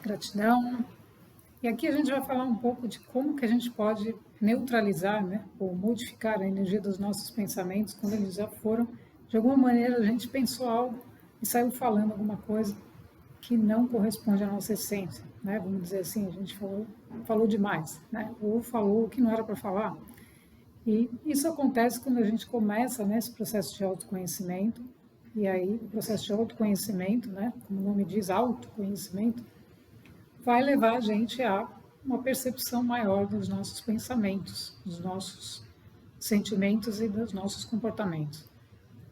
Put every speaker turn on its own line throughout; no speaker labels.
Gratidão. E aqui a gente vai falar um pouco de como que a gente pode neutralizar, né, ou modificar a energia dos nossos pensamentos quando eles já foram, de alguma maneira a gente pensou algo e saiu falando alguma coisa que não corresponde à nossa essência, né? Vamos dizer assim, a gente falou demais, né? Ou falou o que não era para falar. E isso acontece quando a gente começa nesse processo de autoconhecimento. E aí, o processo de autoconhecimento, né, como o nome diz, autoconhecimento, vai levar a gente a uma percepção maior dos nossos pensamentos, dos nossos sentimentos e dos nossos comportamentos.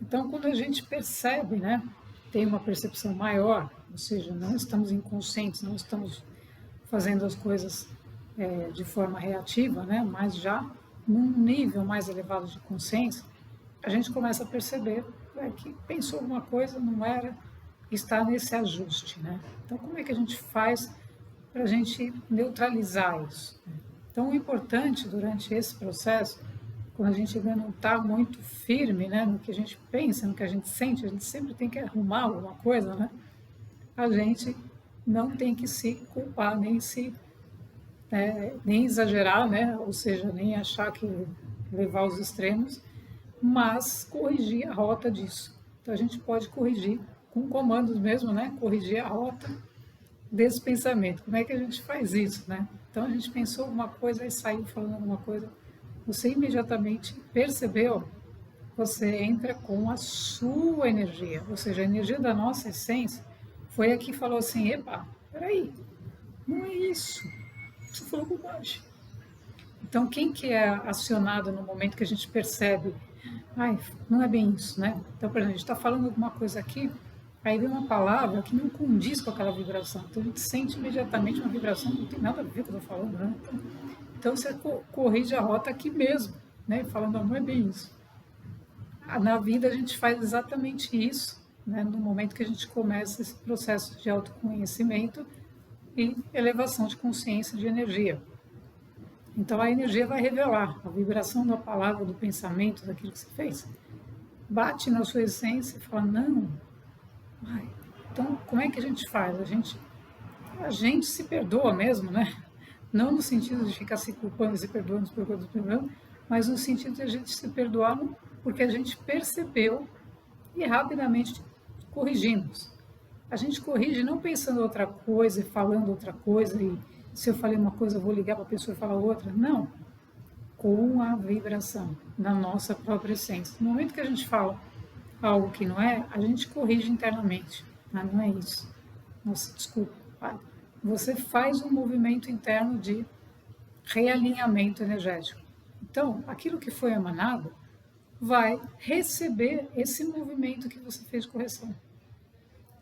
Então, quando a gente percebe, né, tem uma percepção maior, ou seja, não estamos inconscientes, não estamos fazendo as coisas de forma reativa, né, mas já num nível mais elevado de consciência, a gente começa a perceber que pensou alguma coisa, não era, está nesse ajuste, né? Então, como é que a gente faz para a gente neutralizar isso? Então, o importante durante esse processo, quando a gente ainda não está muito firme, né, no que a gente pensa, no que a gente sente, a gente sempre tem que arrumar alguma coisa, né? A gente não tem que se culpar, nem exagerar, né? Ou seja, nem achar que levar aos extremos, mas corrigir a rota disso. Então, a gente pode corrigir com comandos mesmo, né? Corrigir a rota desse pensamento. Como é que a gente faz isso, né? Então a gente pensou alguma coisa e saiu falando alguma coisa, você imediatamente percebeu, você entra com a sua energia, ou seja, a energia da nossa essência foi a que falou assim, epa, peraí, não é isso, você falou bobagem. Então quem que é acionado no momento que a gente percebe, ai, não é bem isso, né? Então, por exemplo, a gente está falando alguma coisa aqui, aí vem uma palavra que não condiz com aquela vibração. Então a gente sente imediatamente uma vibração que não tem nada a ver com o que eu estou falando, né? Então você corrige a rota aqui mesmo, né? Falando, não é bem isso. Na vida a gente faz exatamente isso, né? No momento que a gente começa esse processo de autoconhecimento e elevação de consciência de energia. Então a energia vai revelar a vibração da palavra, do pensamento, daquilo que você fez. Bate na sua essência e fala, não. Ai, então, como é que a gente faz? A gente se perdoa mesmo, né? Não no sentido de ficar se culpando, se perdoando, por coisas perdoando, mas no sentido de a gente se perdoar porque a gente percebeu e rapidamente corrigimos. A gente corrige não pensando outra coisa e falando outra coisa, e se eu falei uma coisa, eu vou ligar para a pessoa e falar outra. Não. Com a vibração na nossa própria essência. No momento que a gente fala algo que não é, a gente corrige internamente. Mas não é isso. Nossa, desculpa. Você faz um movimento interno de realinhamento energético. Então, aquilo que foi emanado vai receber esse movimento que você fez de correção.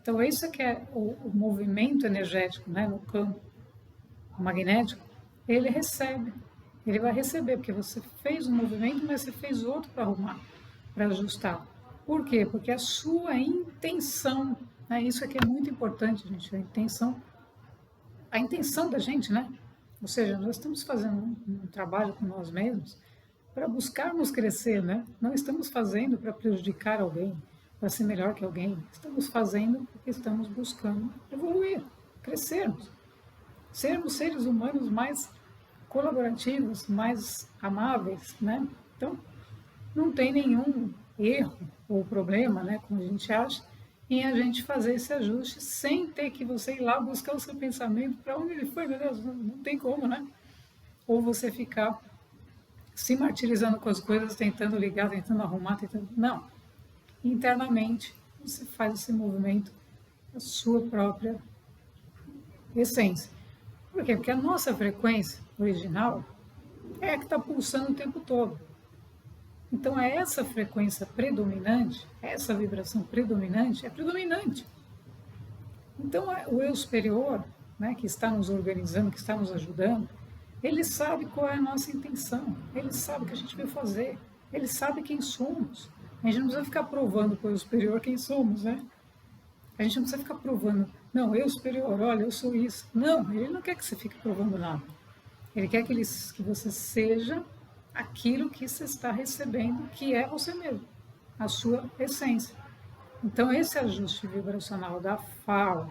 Então, isso que é o movimento energético, né, no campo magnético, ele recebe. Ele vai receber, porque você fez um movimento, mas você fez outro para arrumar, para ajustar. Por quê? Porque a sua intenção, né, isso aqui é muito importante, gente, a intenção da gente, né? Ou seja, nós estamos fazendo um trabalho com nós mesmos para buscarmos crescer, né? Não estamos fazendo para prejudicar alguém, para ser melhor que alguém. Estamos fazendo porque estamos buscando evoluir, crescermos, sermos seres humanos mais colaborativos, mais amáveis, né? Então, não tem nenhum erro ou problema, né, como a gente acha, em a gente fazer esse ajuste sem ter que você ir lá buscar o seu pensamento para onde ele foi, meu Deus, não tem como, né? Ou você ficar se martirizando com as coisas, tentando ligar, tentando arrumar, tentando... Não. Internamente, você faz esse movimento da sua própria essência. Por quê? Porque a nossa frequência original é a que está pulsando o tempo todo. Então, essa frequência predominante, essa vibração predominante, é predominante. Então, o eu superior, né, que está nos organizando, que está nos ajudando, ele sabe qual é a nossa intenção, ele sabe o que a gente veio fazer, ele sabe quem somos. A gente não precisa ficar provando para o eu superior quem somos, né? A gente não precisa ficar provando, não, eu superior, olha, eu sou isso. Não, ele não quer que você fique provando nada. Ele quer que você seja aquilo que você está recebendo, que é você mesmo, a sua essência. Então, esse ajuste vibracional da fala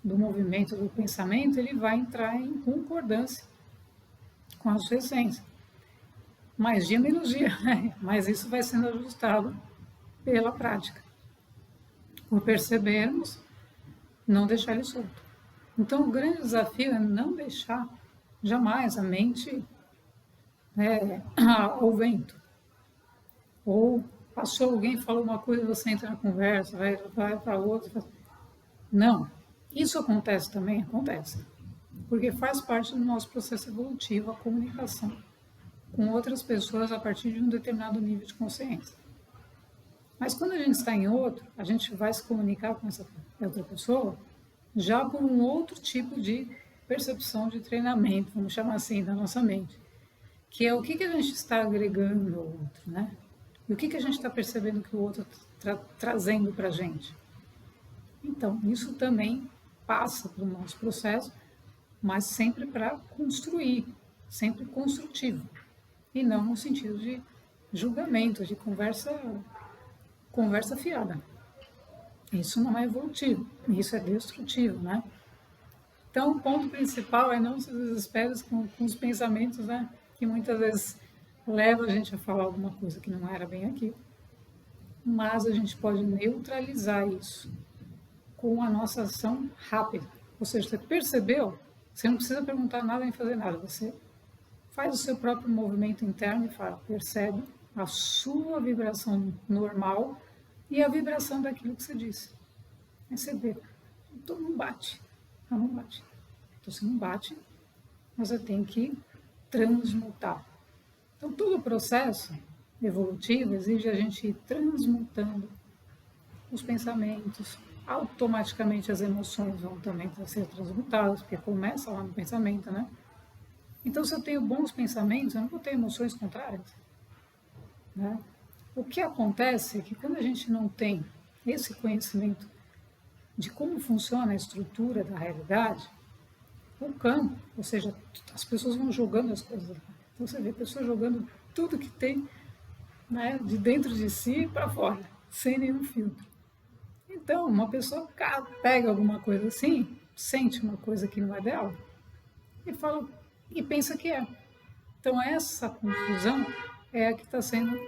do movimento do pensamento, ele vai entrar em concordância com a sua essência. Mais dia, menos dia, né? Mas isso vai sendo ajustado pela prática, por percebermos, não deixar ele solto. Então, o grande desafio é não deixar jamais a mente ao vento. Ou passou alguém, falou uma coisa, você entra na conversa, vai para outra. Não. Isso acontece também? Acontece. Porque faz parte do nosso processo evolutivo, a comunicação com outras pessoas a partir de um determinado nível de consciência. Mas quando a gente está em outro, a gente vai se comunicar com essa outra pessoa já por um outro tipo de percepção de treinamento, vamos chamar assim, da nossa mente, que é o que a gente está agregando ao outro, né? E o que a gente está percebendo que o outro está trazendo para a gente. Então, isso também passa pelo nosso processo, mas sempre para construir, sempre construtivo, e não no sentido de julgamento, de conversa fiada. Isso não é evolutivo, isso é destrutivo, né? Então, o ponto principal é não se desesperar com os pensamentos, né? Que muitas vezes leva a gente a falar alguma coisa que não era bem aquilo. Mas a gente pode neutralizar isso com a nossa ação rápida. Ou seja, você percebeu, você não precisa perguntar nada nem fazer nada. Você faz o seu próprio movimento interno e fala, percebe a sua vibração normal e a vibração daquilo que você disse. Aí você vê, então não bate. Não bate. Então, se não bate, você tem que transmutar. Então, todo o processo evolutivo exige a gente ir transmutando os pensamentos. Automaticamente as emoções vão também ser transmutadas, porque começa lá no pensamento, né? Então, se eu tenho bons pensamentos, eu não vou ter emoções contrárias, né? O que acontece é que quando a gente não tem esse conhecimento de como funciona a estrutura da realidade, o campo, ou seja, as pessoas vão jogando as coisas. Então você vê pessoas jogando tudo que tem, né, de dentro de si para fora, sem nenhum filtro. Então, uma pessoa pega alguma coisa assim, sente uma coisa que não é dela, e fala e pensa que é. Então essa confusão é a que está sendo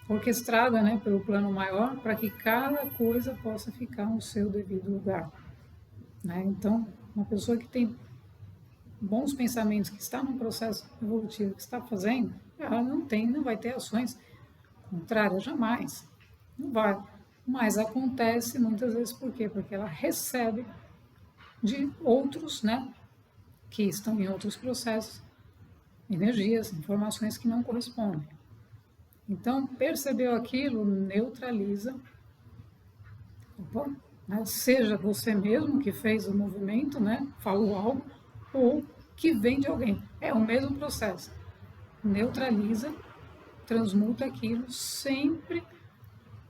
orquestrada, né, pelo plano maior, para que cada coisa possa ficar no seu devido lugar, né? Então, uma pessoa que tem bons pensamentos, que está num processo evolutivo, que está fazendo, ela não vai ter ações contrárias, jamais, não vai. Mas acontece muitas vezes por quê? Porque ela recebe de outros, né, que estão em outros processos, energias, informações que não correspondem. Então, percebeu aquilo, neutraliza. Opa, né? Seja você mesmo que fez o movimento, né? Falou algo, ou que vem de alguém. É o mesmo processo. Neutraliza, transmuta aquilo sempre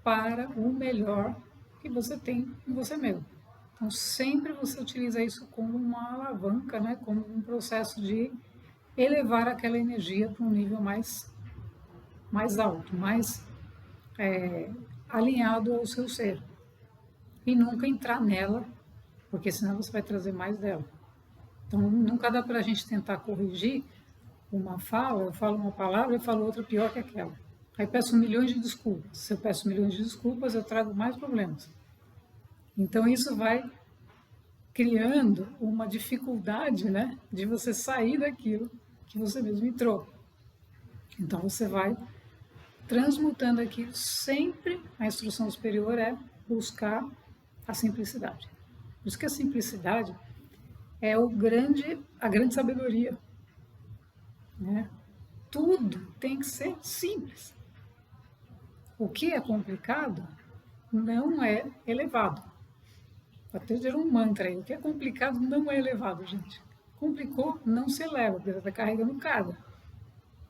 para o melhor que você tem em você mesmo. Então, sempre você utiliza isso como uma alavanca, né? Como um processo de elevar aquela energia para um nível mais alto, mais alinhado ao seu ser. E nunca entrar nela, porque senão você vai trazer mais dela. Então, nunca dá para a gente tentar corrigir uma fala, eu falo uma palavra e falo outra pior que aquela. Aí peço milhões de desculpas. Se eu peço milhões de desculpas, eu trago mais problemas. Então, isso vai criando uma dificuldade, né, de você sair daquilo que você mesmo entrou. Então, você vai transmutando aquilo, sempre a instrução superior é buscar a simplicidade. Por isso que a simplicidade é a grande sabedoria, né? Tudo tem que ser simples. O que é complicado não é elevado. Até ter um mantra aí, o que é complicado não é elevado, gente. Complicou, não se eleva, porque você está carregando carga.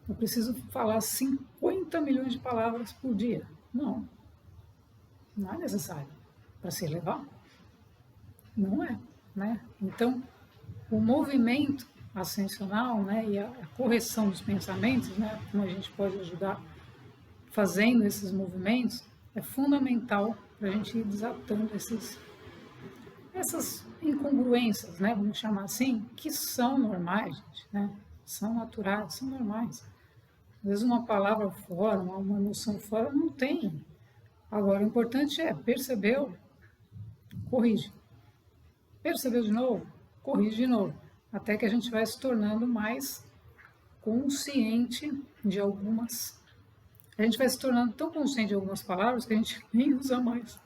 Eu preciso falar 50 milhões de palavras por dia. Não é necessário para se elevar. Não é, né? Então, o movimento ascensional, né, e a correção dos pensamentos, né, como a gente pode ajudar fazendo esses movimentos, é fundamental para a gente ir desatando essas incongruências, né, vamos chamar assim, que são normais, gente, né? São naturais, são normais. Às vezes uma palavra fora, uma emoção fora, não tem. Agora, o importante é, percebeu, corrige. Percebeu de novo, corrige de novo. Até que a gente vai se tornando mais consciente de algumas. A gente vai se tornando tão consciente de algumas palavras que a gente nem usa mais.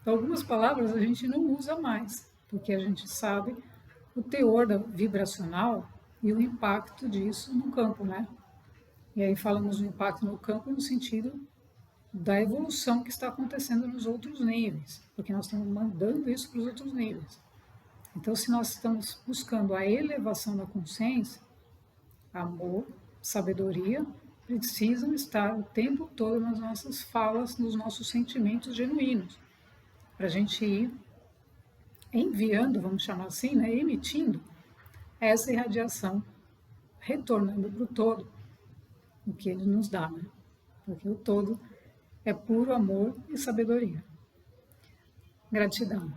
Algumas palavras a gente não usa mais, porque a gente sabe o teor vibracional e o impacto disso no campo, né? E aí falamos do impacto no campo no sentido da evolução que está acontecendo nos outros níveis, porque nós estamos mandando isso para os outros níveis. Então, se nós estamos buscando a elevação da consciência, amor, sabedoria, precisam estar o tempo todo nas nossas falas, nos nossos sentimentos genuínos, para a gente ir enviando, vamos chamar assim, né, emitindo essa irradiação, retornando para o todo o que ele nos dá, né? Porque o todo é puro amor e sabedoria. Gratidão.